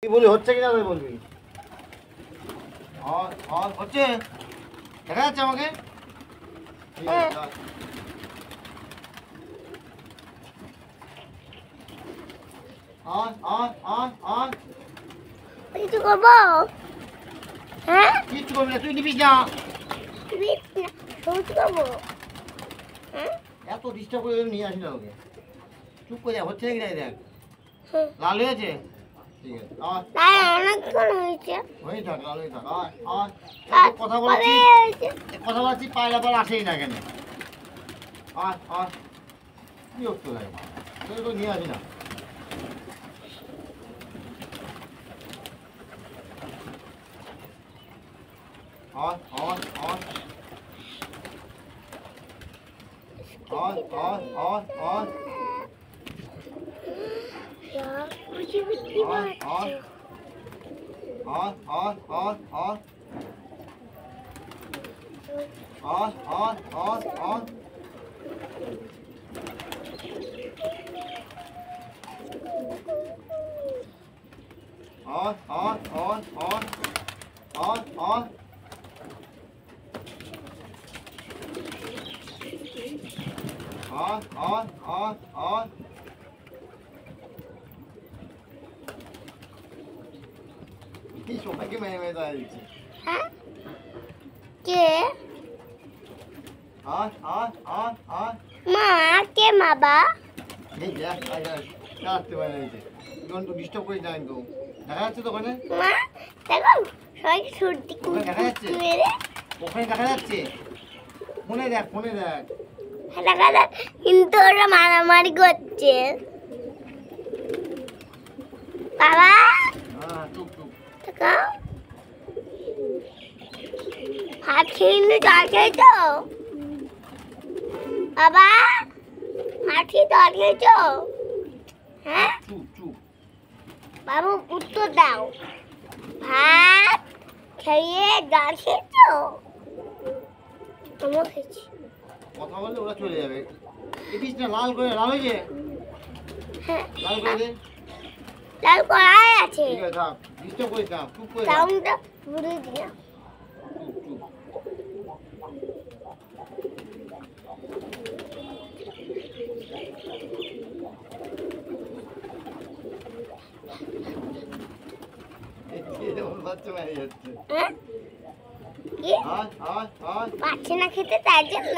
কি বলি হচ্ছে কিনা তুই বলবি। হচ্ছে দেখা যাচ্ছে আমাকে। ঠিক আছে কিছু করবো? হ্যাঁ কিচ্ছু করবি না, তুই নিবিস না। করবো এত ডিস্টার্ব করে নিয়ে আসি না ওকে। চুপ করে যা, হচ্ছে নাকি দেখ। লাল হয়েছে, ঠিক আছে অনেকক্ষণ হয়েছে। হয়ে থাক, লাল হয়ে থাক। কথা বলছি কথা বলছি, পায়রা পর আসেই না কেন। বিরক্ত লাগে, তোকে নিয়ে আসি না। সবাইকে মেয়ে মেয়ে দাঁড়িয়ে দিচ্ছি। কে মা? কে মা? বা ডিস্টার্ব করে যাই তো। দেখা যাচ্ছে তো ওখানে, মা দেখো সবাইকে সর্দি দেখা যাচ্ছে, ওখানে দেখা যাচ্ছে। ফোনে দেখ, ফোনে দেখ। দেখা যাক, কিন্তু ওরা মারামারি করছে। বাবা চুপ চুপ। ভাত খেয়ে জল খেয়েছো? বাবা ভাত খেয়ে জল খেয়েছো? হ্যাঁ চুপ চুপ। বাবু উত্তর দাও, ভাত খেয়ে জল খেয়েছো? আমিও খেয়েছি। কথা বললে ওরা চলে যাবে। দেখিস না লাল করে, লাল হয়েছে, হ্যাঁ লাল করে দে। লাল কড়াই আছে, ঠিক আছে থাক, ডিস্টার্ব করিস না, চুপ করে থাক। সাউন্ডটা ঘুরে দিয়া। চুপ চুপ। বাচ্চা মেরে যাচ্ছে। হ্যাঁ কি পাচ্ছে না খেতে, তার জন্য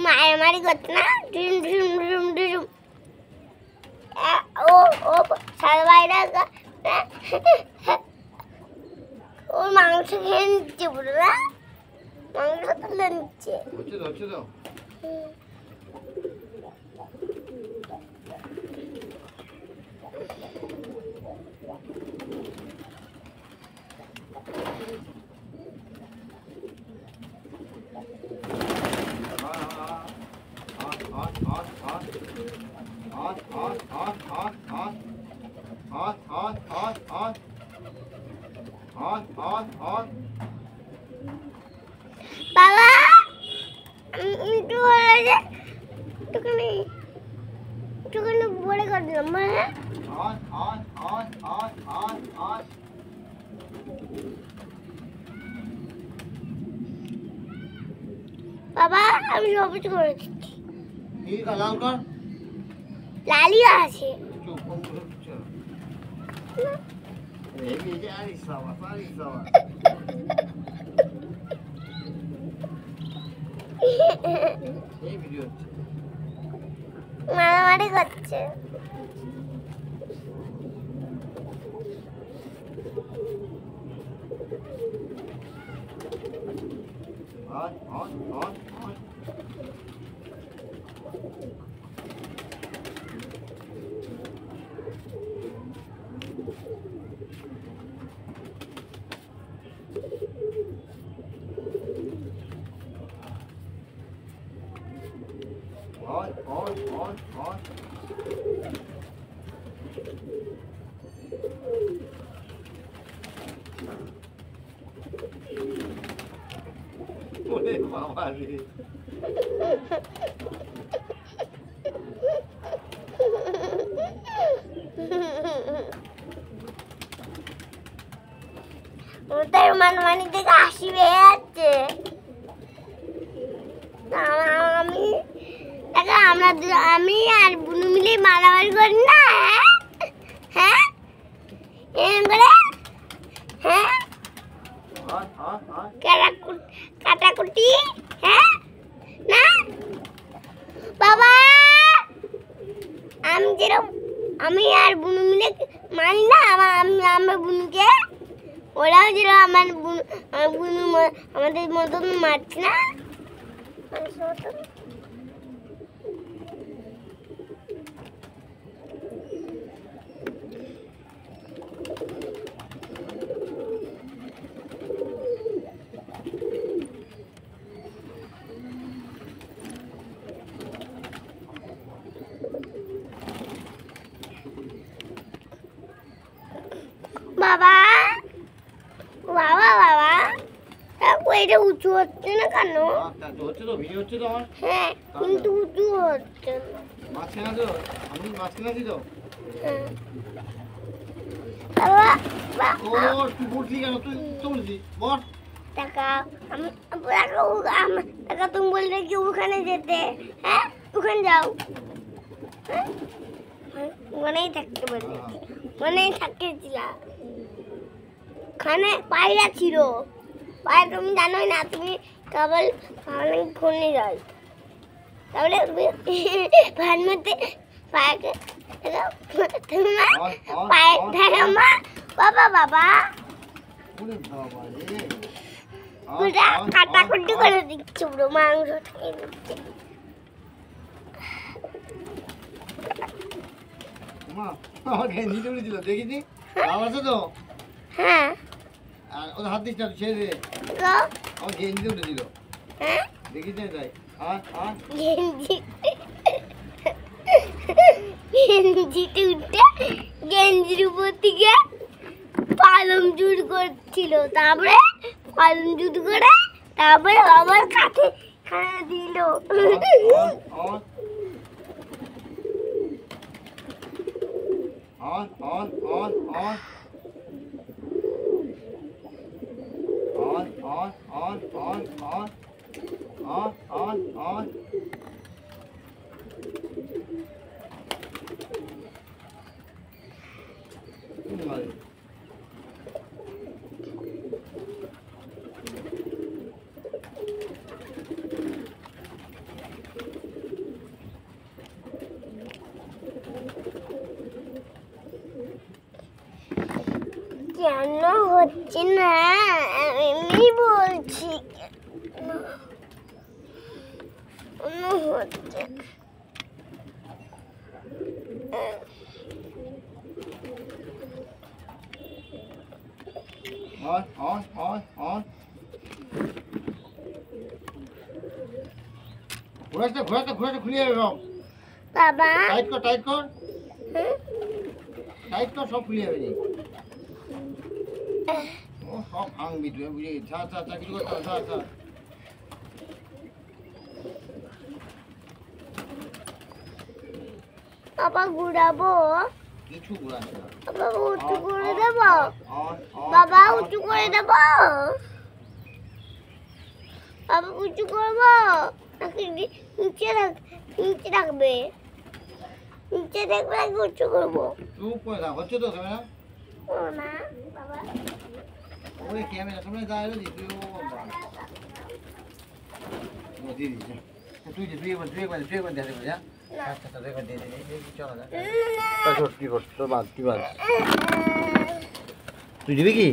মারামারি করছে না। ডুম ডুম ডুম ডুম। ও ও সারা বাইরে ওর মাংস খেয়ে নিচ্ছে, বুড়া মাংস তুলে নিচ্ছে। হচ্ছে তো, হচ্ছে তো। বাবা একটু একটুখানি একটুখানি বড় করে দিলাম। বাবা আমি সব কিছু করে দিচ্ছি। লাল কর, লালিও আছে। মারামারি করছে। ওরে বাবা রে। মানমানি থেকে হাসি বেয়ে যাচ্ছে। আমি দেখো আমি আর বুনু মিলে মারামারি করি না। হ্যাঁ এরকম করে হ্যাঁ কাটাকুটি হ্যাঁ না বাবা। আমি আর বুনু মিলে মানি না আমার বুনুকে, ওরাও যেরকম আমার বুনু আমাদের মতন মারছে না। বাবা বাবা বাবা এটা উঁচু হচ্ছে না কেন? হচ্ছে তো ভিডিও হচ্ছে তো আমার। হ্যাঁ কিন্তু উঁচু হচ্ছে না। মাঝখানে তো আমি মাঝখানে আছি তো। বাবা ও তুই বলছিস কেন? তুই তো বলছিস বল। টাকা আমি টাকা তুমি বললে কি ওখানে যেতে? হ্যাঁ ওখানে যাও। ওখানেই থাকতে বললে, ওখানেই থাকতেছিলাম। ওখানে পায়রা ছিল, পায়রা তুমি জানোই না, তুমি কেবল ফোনে যাই তাহলে ভান মধ্যে বাবা বাবা কাটাকুটি করে দিচ্ছে, পুরো মাংস খেয়ে দিচ্ছে। দেখিনি আছে তো। হ্যাঁ ওদের হাত দিস না, ছেড়ে দে। আমার গেঞ্জিতে উঠেছিল, হ্যাঁ দেখিস না তাই। গেঞ্জিতে উঠে গেঞ্জির উপর থেকে পালং জুট করছিল, তারপরে পালং জুট করে তারপরে আবার কাঠে দিল। কেন হচ্ছে না আমি বলছি, কেন হচ্ছে ঘোড়াটা খুলে যাবে সব। বাবা টাইট কর টাইট কর, সব খুলে যাবে। ও সব ভাঙবি তুই, বুঝে গেছি। কিছু করতে হবে। বাবা ঘুরাবো, কিছু ঘুরাচ্ছে না। বাবা উঁচু করে দেবো, বাবা উঁচু করে দেবো, বাবা উঁচু করবো নাকি নিচে রাখবে? নিচে দেখবে নাকি উঁচু করবো? চুপ করে থাক, হচ্ছে তো ক্যামেরা। ও না বাবা, ওই ক্যামেরা সামনে দাঁড়িয়ে রয়েছি তুই। ও দিদি তুই একবার দেখে যা। আচ্ছা দেখে দিয়ে চলো যা। কি করছো? তুই দিবি কি?